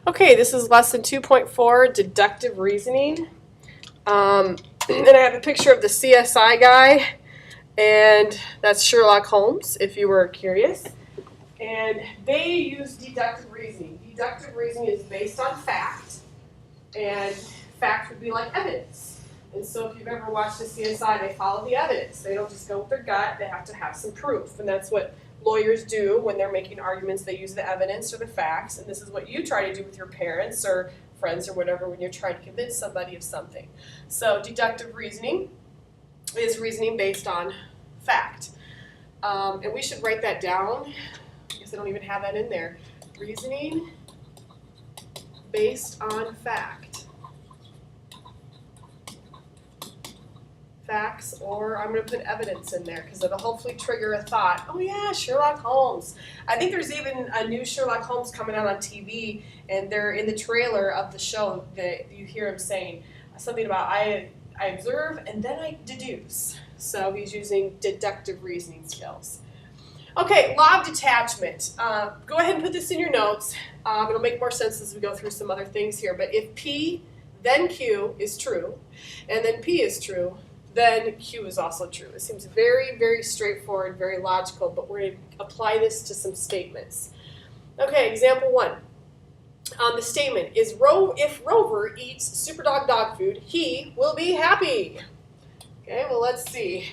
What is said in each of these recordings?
Okay, this is lesson 2.4, deductive reasoning. And I have a picture of the CSI guy, and that's Sherlock Holmes, if you were curious. And they use deductive reasoning. Deductive reasoning is based on fact, and fact would be like evidence. And so if you've ever watched the CSI, they follow the evidence. They don't just go with their gut, they have to have some proof. And that's what lawyers do when they're making arguments. They use the evidence or the facts, and this is what you try to do with your parents or friends or whatever when you're trying to convince somebody of something. So deductive reasoning is reasoning based on fact. And we should write that down because I don't even have that in there. Reasoning based on fact. Facts, or I'm going to put evidence in there because it'll hopefully trigger a thought. Oh yeah, Sherlock Holmes. I think there's even a new Sherlock Holmes coming out on TV, and they're in the trailer of the show that you hear him saying something about I observe and then I deduce. So he's using deductive reasoning skills. Okay, law of detachment. Go ahead and put this in your notes. It'll make more sense as we go through some other things here. But if P, then Q is true, and then P is true, then Q is also true. It seems very, very straightforward, very logical, but we're going to apply this to some statements. Okay, example 1. The statement is, if Rover eats Superdog dog food, he will be happy. Okay, well, let's see.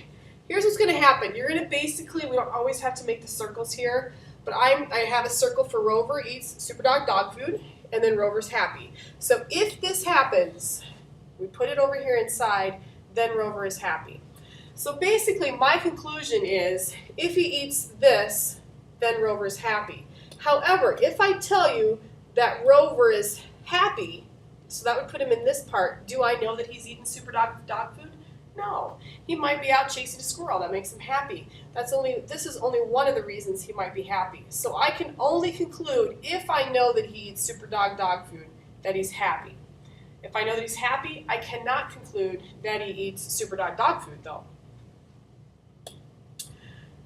Here's what's going to happen. You're going to basically, we don't always have to make the circles here, but I have a circle for Rover eats Superdog dog food, and then Rover's happy. So if this happens, we put it over here inside, then Rover is happy. So basically my conclusion is, if he eats this, then Rover is happy. However, if I tell you that Rover is happy, so that would put him in this part, do I know that he's eating Superdog dog food? No. He might be out chasing a squirrel. That makes him happy. This is only one of the reasons he might be happy. So I can only conclude, if I know that he eats Superdog dog food, that he's happy. If I know that he's happy, I cannot conclude that he eats Superdog dog food, though.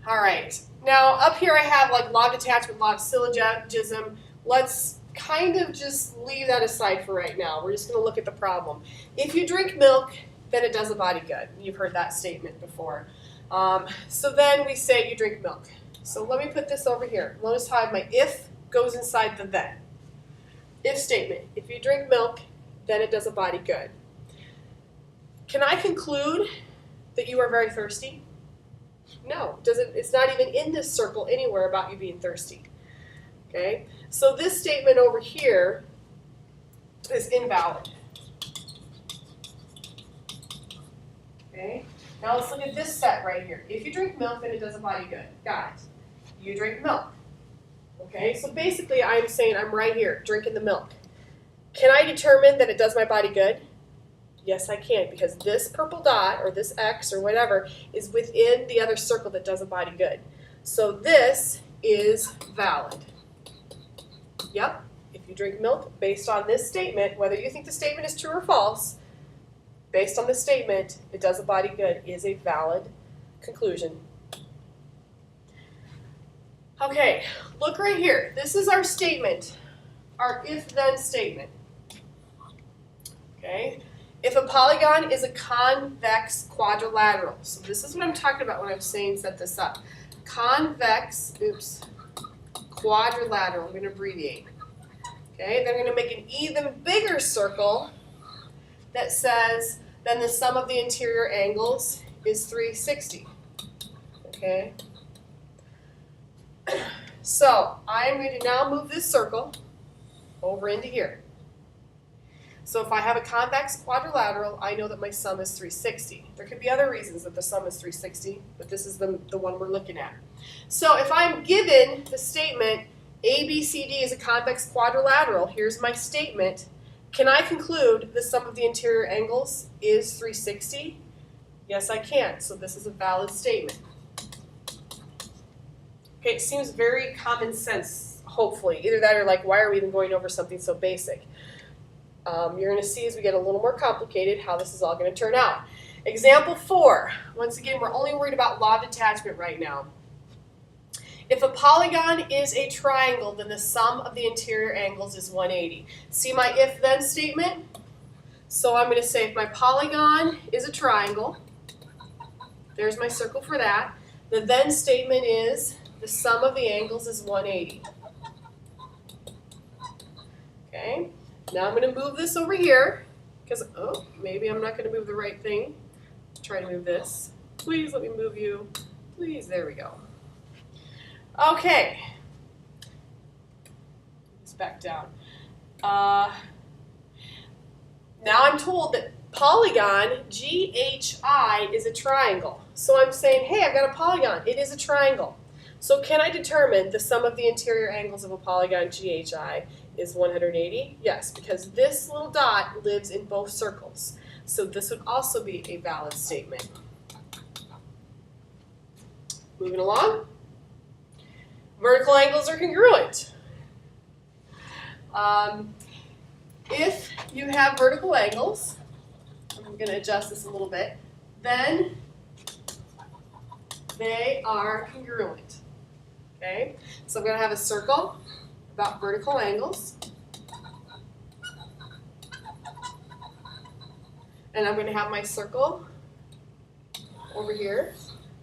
All right. Now, up here I have like law of detachment, law of syllogism. Let's kind of just leave that aside for right now. We're just going to look at the problem. If you drink milk, then it does a body good. You've heard that statement before. So then we say you drink milk. So let me put this over here. Notice how my if goes inside the then. If statement. If you drink milk, then it does a body good. Can I conclude that you are very thirsty? No, it's not even in this circle anywhere about you being thirsty. Okay, so this statement over here is invalid. Okay, now let's look at this set right here. If you drink milk, then it does a body good. Got it. You drink milk. Okay, so basically I'm saying I'm right here, drinking the milk. Can I determine that it does my body good? Yes, I can, because this purple dot, or this X, or whatever, is within the other circle that does a body good. So this is valid. Yep, if you drink milk based on this statement, whether you think the statement is true or false, based on this statement, it does a body good is a valid conclusion. Okay, look right here. This is our statement, our if-then statement. Okay, if a polygon is a convex quadrilateral, so this is what I'm talking about when I'm saying set this up. Convex, quadrilateral, I'm going to abbreviate. Okay, then I'm going to make an even bigger circle that says then the sum of the interior angles is 360. Okay, so I'm going to now move this circle over into here. So if I have a convex quadrilateral, I know that my sum is 360. There could be other reasons that the sum is 360, but this is the one we're looking at. So if I'm given the statement ABCD is a convex quadrilateral, here's my statement, can I conclude the sum of the interior angles is 360? Yes, I can. So this is a valid statement. Okay, it seems very common sense, hopefully. Either that or like, why are we even going over something so basic? You're going to see as we get a little more complicated how this is all going to turn out. Example 4. Once again, we're only worried about law of detachment right now. If a polygon is a triangle, then the sum of the interior angles is 180. See my if-then statement? So I'm going to say if my polygon is a triangle, there's my circle for that. The then statement is the sum of the angles is 180. Okay, now I'm going to move this over here because, oh, maybe I'm not going to move the right thing. Try to move this. Please let me move you. Please, there we go. Okay, it's back down. Now I'm told that polygon, GHI, is a triangle. So I'm saying, hey, I've got a polygon. It is a triangle. So can I determine the sum of the interior angles of a polygon, GHI, is 180? Yes, because this little dot lives in both circles. So this would also be a valid statement. Moving along. Vertical angles are congruent. If you have vertical angles, I'm going to adjust this a little bit, then they are congruent. Okay? So I'm going to have a circle about vertical angles. And I'm going to have my circle over here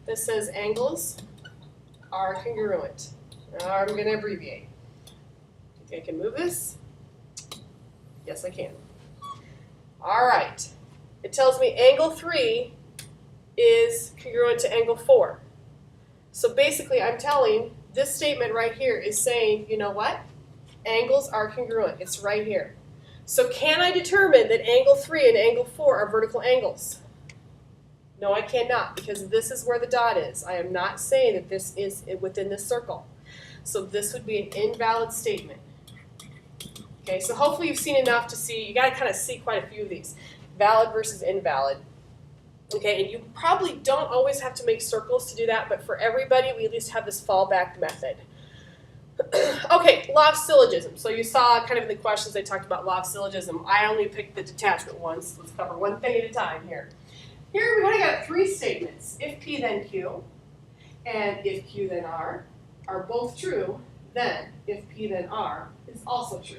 that says angles are congruent. Now I'm going to abbreviate. Okay, I can move this. Yes, I can. All right. It tells me angle 3 is congruent to angle 4. So basically, I'm telling this statement right here is saying, you know what? Angles are congruent. It's right here. So can I determine that angle 3 and angle 4 are vertical angles? No, I cannot, because this is where the dot is. I am not saying that this is within this circle. So this would be an invalid statement. Okay, so hopefully you've seen enough to see, you got to kind of see quite a few of these. Valid versus invalid. Okay, and you probably don't always have to make circles to do that, but for everybody, we at least have this fallback method. Okay, law of syllogism. So you saw kind of in the questions I talked about law of syllogism. I only picked the detachment ones. Let's cover one thing at a time here. Here we've only got 3 statements. If P then Q, and if Q then R are both true, then if P then R is also true.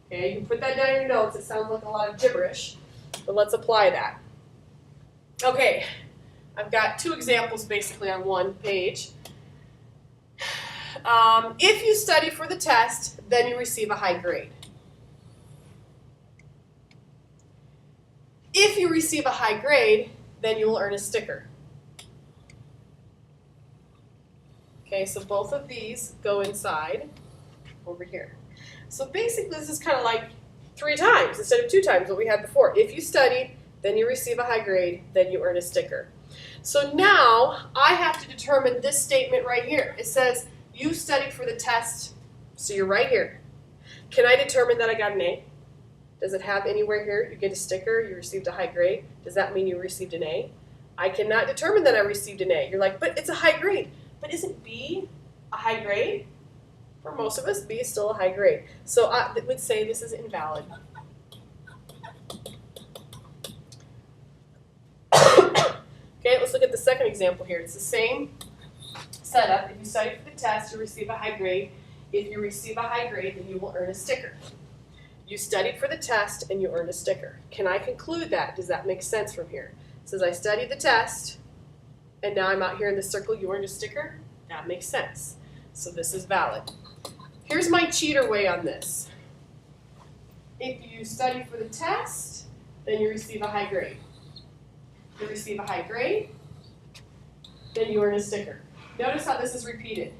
Okay, you can put that down in your notes. It sounds like a lot of gibberish, but let's apply that. Okay, I've got 2 examples basically on one page. If you study for the test, then you receive a high grade. If you receive a high grade, then you will earn a sticker. Okay, so both of these go inside over here. So basically this is kind of like 3 times instead of 2 times what we had before. If you study, then you receive a high grade, then you earn a sticker. So now I have to determine this statement right here. It says you studied for the test, so you're right here. Can I determine that I got an A? Does it have anywhere here, you get a sticker, you received a high grade? Does that mean you received an A? I cannot determine that I received an A. You're like, but it's a high grade. But isn't B a high grade? For most of us, B is still a high grade. So I would say this is invalid. Okay, let's look at the second example here. It's the same setup. If you study for the test, you receive a high grade. If you receive a high grade, then you will earn a sticker. You studied for the test and you earned a sticker. Can I conclude that? Does that make sense from here? It says I studied the test and now I'm out here in the circle, you earned a sticker? That makes sense. So this is valid. Here's my cheater way on this. If you study for the test, then you receive a high grade. If you receive a high grade, then you earn a sticker. Notice how this is repeated.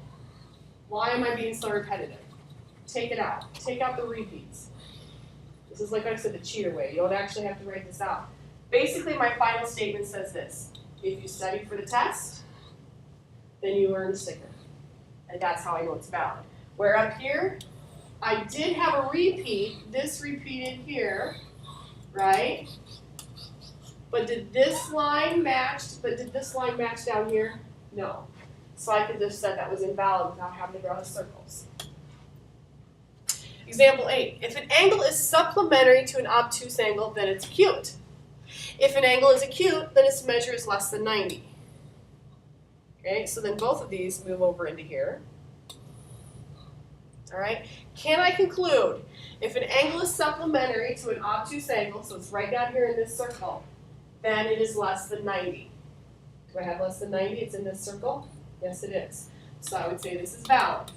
Why am I being so repetitive? Take it out. Take out the repeats. This is like I said, the cheater way. You don't actually have to write this out. Basically, my final statement says this. If you study for the test, then you earn a sticker. And that's how I know it's valid. Where up here, I did have a repeat. This repeated here, right? But did this line match down here? No. So I could just said that was invalid without having to draw the circles. Example 8. If an angle is supplementary to an obtuse angle, then it's acute. If an angle is acute, then its measure is less than 90. Okay, so then both of these move over into here. All right? Can I conclude if an angle is supplementary to an obtuse angle, so it's right down here in this circle, then it is less than 90? Do I have less than 90? It's in this circle? Yes, it is. So I would say this is valid.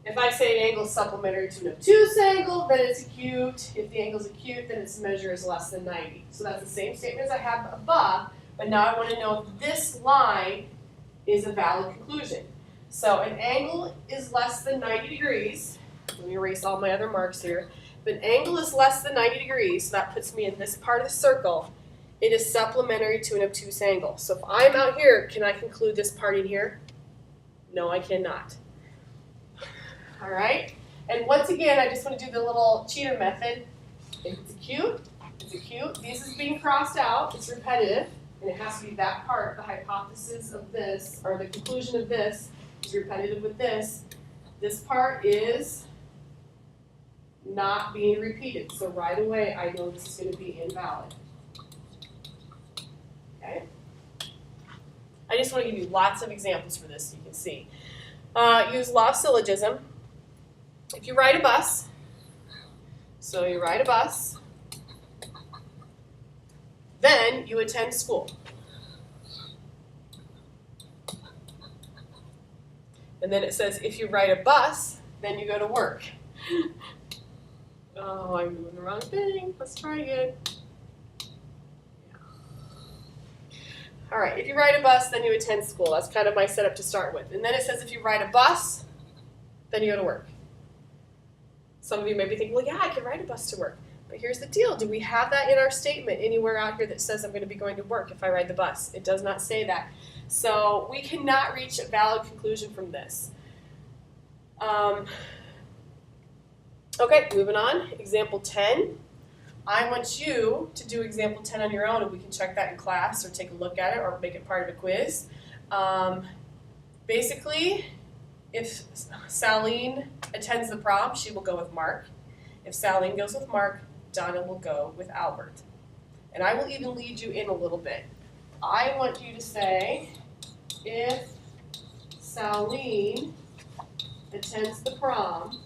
If I say an angle is supplementary to an obtuse angle, then it's acute. If the angle is acute, then its measure is less than 90. So that's the same statement as I have above, but now I want to know if this line is a valid conclusion. So an angle is less than 90 degrees. Let me erase all my other marks here. If an angle is less than 90 degrees, so that puts me in this part of the circle, it is supplementary to an obtuse angle. So if I'm out here, can I conclude this part in here? No, I cannot. All right? And once again, I just want to do the little cheater method. If it's acute, it's acute. This is being crossed out. It's repetitive. And it has to be that part, the hypothesis of this, or the conclusion of this, is repetitive with this. This part is not being repeated. So right away, I know this is going to be invalid. Okay? I just want to give you lots of examples for this so you can see. Use law of syllogism. If you ride a bus, so you ride a bus, then you attend school. And then it says if you ride a bus, then you go to work. Oh, I'm doing the wrong thing. Let's try again. All right, if you ride a bus, then you attend school. That's kind of my setup to start with. And then it says if you ride a bus, then you go to work. Some of you may be thinking, well, yeah, I can ride a bus to work. But here's the deal. Do we have that in our statement anywhere out here that says I'm going to be going to work if I ride the bus? It does not say that. So we cannot reach a valid conclusion from this. Okay, moving on. Example 10. I want you to do example 10 on your own, and we can check that in class or take a look at it or make it part of a quiz. Basically, if Saline attends the prom, she will go with Mark. If Saline goes with Mark, Donna will go with Albert. And I will even lead you in a little bit. I want you to say, if Saline attends the prom,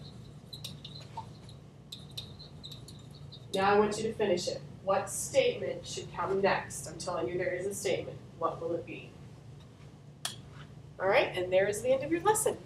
now I want you to finish it. What statement should come next? I'm telling you there is a statement. What will it be? All right, and there is the end of your lesson.